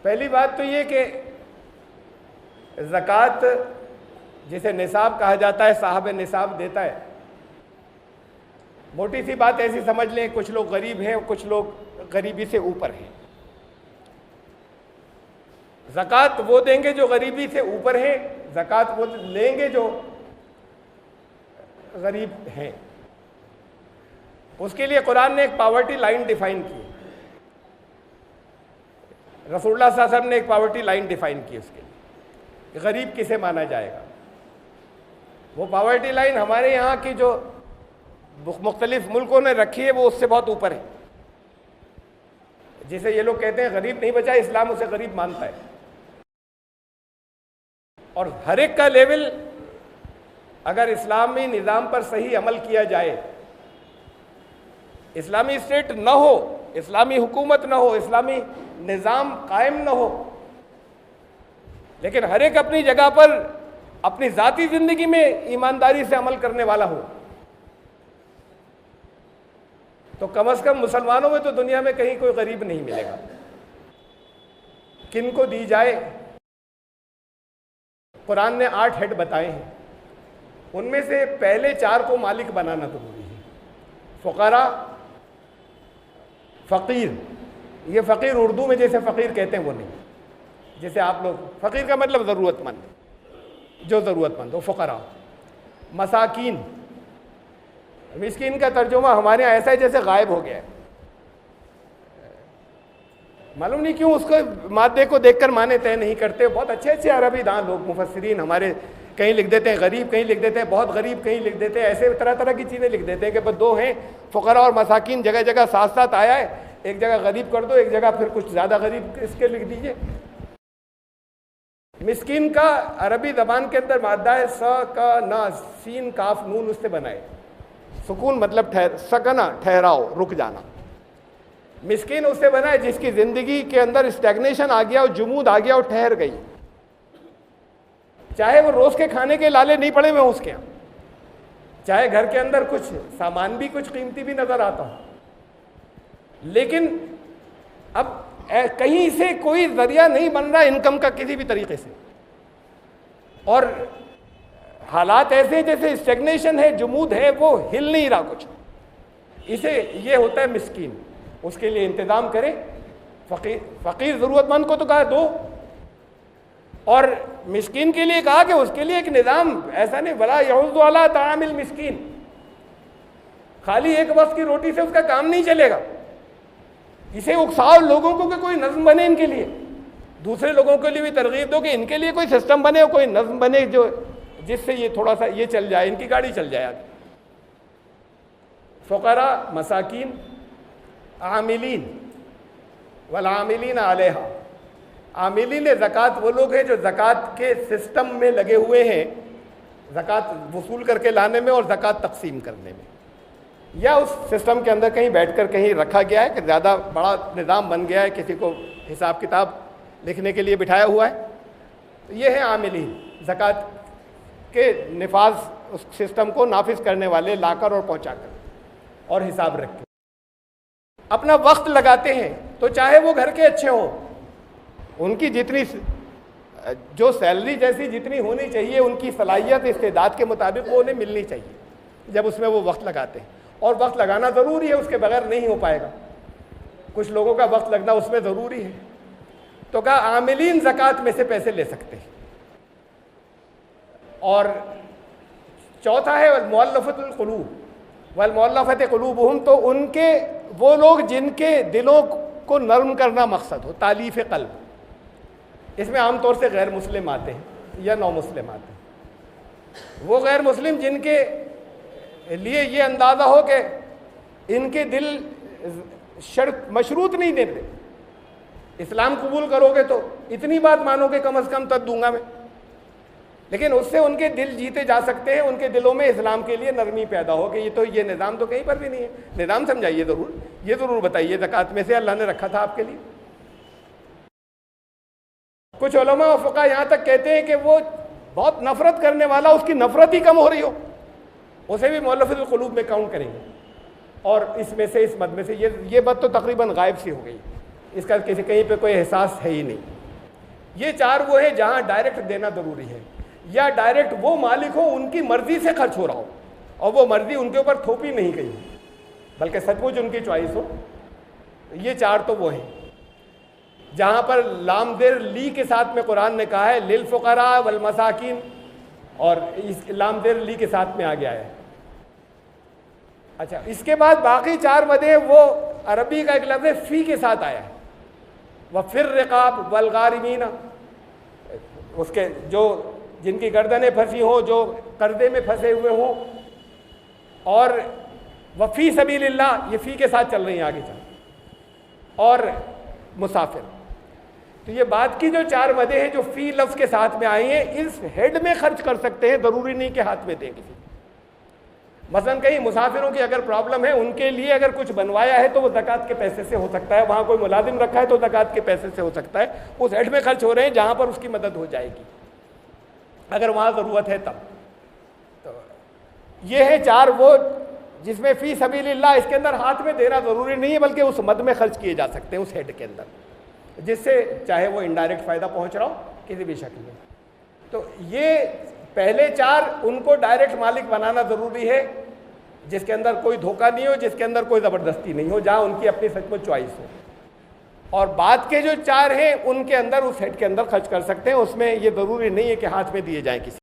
پہلی بات تو یہ کہ زکوٰۃ جسے نصاب کہا جاتا ہے صاحب نصاب دیتا ہے. موٹی سی بات ایسی سمجھ لیں کچھ لوگ غریب ہیں اور کچھ لوگ غریبی سے اوپر ہیں. زکوٰۃ وہ دیں گے جو غریبی سے اوپر ہیں, زکوٰۃ وہ لیں گے جو غریب ہیں. اس کے لیے قرآن نے ایک پاورٹی لائن ڈیفائن کی, رسول اللہ صلی اللہ علیہ وسلم نے ایک پاورٹی لائن ڈیفائن کی اس کے لیے کہ غریب کسے مانا جائے گا. وہ پاورٹی لائن ہمارے یہاں کی جو مختلف ملکوں نے رکھی ہے وہ اس سے بہت اوپر ہے. جسے یہ لوگ کہتے ہیں غریب نہیں بچا, اسلام اسے غریب مانتا ہے. اور ہر ایک کا لیول اگر اسلامی نظام پر صحیح عمل کیا جائے, اسلامی اسٹیٹ نہ ہو, اسلامی حکومت نہ ہو, اسلامی نظام قائم نہ ہو, لیکن ہر ایک اپنی جگہ پر اپنی ذاتی زندگی میں ایمانداری سے عمل کرنے والا ہو, تو کم از کم مسلمانوں میں تو دنیا میں کہیں کوئی غریب نہیں ملے گا. کن کو دی جائے؟ قرآن نے 8 ہیڈ بتائے ہیں, ان میں سے پہلے 4 کو مالک بنانا ضروری ہے. فقراء, فقیر. یہ فقیر اردو میں جیسے فقیر کہتے ہیں وہ نہیں, جیسے آپ لوگ فقیر کا مطلب ضرورت مند, جو ضرورت مند ہو. فقراء. مساکین. مسکین کا ترجمہ ہمارے یہاں ایسا ہے جیسے غائب ہو گیا ہے, معلوم نہیں کیوں اس کو مادے کو دیکھ کر معنی طے نہیں کرتے. بہت اچھے اچھے عربی داں لوگ مفسرین ہمارے کہیں لکھ دیتے ہیں غریب, کہیں لکھ دیتے ہیں بہت غریب, کہیں لکھ دیتے ہیں ایسے طرح طرح کی چیزیں لکھ دیتے ہیں کہ بس 2 ہیں فقراء اور مساکین, جگہ جگہ ساتھ ساتھ آیا ہے. ایک جگہ غریب کر دو, ایک جگہ پھر کچھ زیادہ غریب اس کے لکھ دیجئے. مسکین کا عربی زبان کے اندر مادہ ہے س کا نا, سین کاف نون اس سے بنائے. سکون مطلب سکنا, ٹھہراؤ, رک جانا. مسکین اس سے بنا ہے جس کی زندگی کے اندر اسٹیگنیشن آ گیا اور جمود آ گیا اور ٹھہر گئی, چاہے وہ روز کے کھانے کے لالے نہیں پڑے ہوئے اس کے یہاں, چاہے گھر کے اندر کچھ سامان بھی کچھ قیمتی بھی نظر آتا ہو, لیکن اب کہیں سے کوئی ذریعہ نہیں بن رہا انکم کا کسی بھی طریقے سے, اور حالات ایسے جیسے اسٹیگنیشن ہے, جمود ہے, وہ ہل نہیں رہا کچھ. اسے یہ ہوتا ہے مسکین. اس کے لیے انتظام کرے. فقیر ضرورت مند کو تو کہا دو, اور مسکین کے لیے کہا کہ اس کے لیے ایک نظام ایسا نہیں, ولا یحض علی طعام المسکین, خالی ایک وقت کی روٹی سے اس کا کام نہیں چلے گا. اسے اکساؤ لوگوں کو کہ کوئی نظم بنے ان کے لیے, دوسرے لوگوں کے لیے بھی ترغیب دو کہ ان کے لیے کوئی سسٹم بنے, کوئی نظم بنے جو جس سے یہ تھوڑا سا یہ چل جائے, ان کی گاڑی چل جائے آگے. فقراء, مساکین, عاملین والعاملین علیہا. عاملین زکوٰۃ وہ لوگ ہیں جو زکوٰۃ کے سسٹم میں لگے ہوئے ہیں, زکوٰۃ وصول کر کے لانے میں اور زکوٰۃ تقسیم کرنے میں, یا اس سسٹم کے اندر کہیں بیٹھ کر کہیں رکھا گیا ہے کہ زیادہ بڑا نظام بن گیا ہے, کسی کو حساب کتاب لکھنے کے لیے بٹھایا ہوا ہے. یہ ہیں عاملین, زکوٰۃ کے نفاذ, اس سسٹم کو نافذ کرنے والے, لا کر اور پہنچا کر اور حساب رکھ کے اپنا وقت لگاتے ہیں. تو چاہے وہ گھر کے اچھے ہوں, ان کی جتنی جو سیلری جیسی جتنی ہونی چاہیے ان کی صلاحیت استعداد کے مطابق وہ انہیں ملنی چاہیے جب اس میں وہ وقت لگاتے ہیں. اور وقت لگانا ضروری ہے, اس کے بغیر نہیں ہو پائے گا. کچھ لوگوں کا وقت لگنا اس میں ضروری ہے. تو کہا عاملین زکوٰۃ میں سے پیسے لے سکتے ہیں. اور چوتھا ہے والمؤلفۃ القلوب, والمؤلفۃ قلوبہم, تو ان کے وہ لوگ جن کے دلوں کو نرم کرنا مقصد ہو, تالیف قلب. اس میں عام طور سے غیر مسلم آتے ہیں یا نو مسلم آتے ہیں. وہ غیر مسلم جن کے لیے یہ اندازہ ہو کہ ان کے دل شرط مشروط نہیں دیتے, اسلام قبول کرو گے تو اتنی بات مانو کہ کم از کم تب دوں گا میں, لیکن اس سے ان کے دل جیتے جا سکتے ہیں, ان کے دلوں میں اسلام کے لیے نرمی پیدا ہو کہ یہ نظام تو کہیں پر بھی نہیں ہے. نظام سمجھائیے ضرور, یہ ضرور بتائیے زکوٰۃ میں سے اللہ نے رکھا تھا آپ کے لیے. کچھ علماء و فقہا یہاں تک کہتے ہیں کہ وہ بہت نفرت کرنے والا, اس کی نفرت ہی کم ہو رہی ہو, اسے بھی مؤلفۃ القلوب میں کاؤنٹ کریں گے. اور اس مد میں سے یہ بات تو تقریباً غائب سی ہو گئی, اس کا کہیں پہ کوئی احساس ہے ہی نہیں. یہ چار وہ ہیں جہاں ڈائریکٹ دینا ضروری ہے، یا ڈائریکٹ وہ مالک ہو ان کی مرضی سے خرچ ہو رہا ہو اور وہ مرضی ان کے اوپر تھوپی نہیں گئی بلکہ سچ مچ ان کی چوائس ہو۔ یہ چار تو وہ ہیں جہاں پر لام زیر لی کے ساتھ میں قرآن نے کہا ہے للفقراء والمساکین، اور اس لام زیر لی کے ساتھ میں آ گیا ہے۔ اچھا، اس کے بعد باقی چار مدیں وہ عربی کا ایک لفظ ہے فی کے ساتھ آیا ہے، وَفِي الرِّقَابِ وَالْغَارِمِينَ، اس کے جو جن کی گردنیں پھنسی ہوں، جو قرضے میں پھنسے ہوئے ہوں، اور وفی سبیل اللہ، یہ فی کے ساتھ چل رہی ہیں آگے چل، اور مسافر۔ تو یہ بات کی جو چار مدیں ہیں جو فی لفظ کے ساتھ میں آئی ہیں، اس ہیڈ میں خرچ کر سکتے ہیں، ضروری نہیں کہ ہاتھ میں دیں کسی۔ مثلاً کہیں مسافروں کی اگر پرابلم ہے، ان کے لیے اگر کچھ بنوایا ہے تو وہ زکوٰۃ کے پیسے سے ہو سکتا ہے، وہاں کوئی ملازم رکھا ہے تو زکوٰۃ کے پیسے سے ہو سکتا ہے، اس ہیڈ میں خرچ ہو رہے ہیں جہاں پر اس کی مدد ہو جائے گی اگر وہاں ضرورت ہے تب۔ تو یہ ہے چار وہ جس میں فی سبیل اللہ، اس کے اندر ہاتھ میں دینا ضروری نہیں ہے بلکہ اس مد میں خرچ کیے جا سکتے ہیں اس ہیڈ کے اندر، جس سے چاہے وہ انڈائریکٹ فائدہ پہنچ رہا ہو کسی بھی شکل میں۔ تو یہ پہلے چار ان کو ڈائریکٹ مالک بنانا ضروری ہے جس کے اندر کوئی دھوکہ نہیں ہو، جس کے اندر کوئی زبردستی نہیں ہو، جہاں ان کی اپنی سچ مچ چوائس ہو۔ اور بعد کے جو چار ہیں ان کے اندر اس ہیڈ کے اندر خرچ کر سکتے ہیں، اس میں یہ ضروری نہیں ہے کہ ہاتھ میں دیے جائیں کسی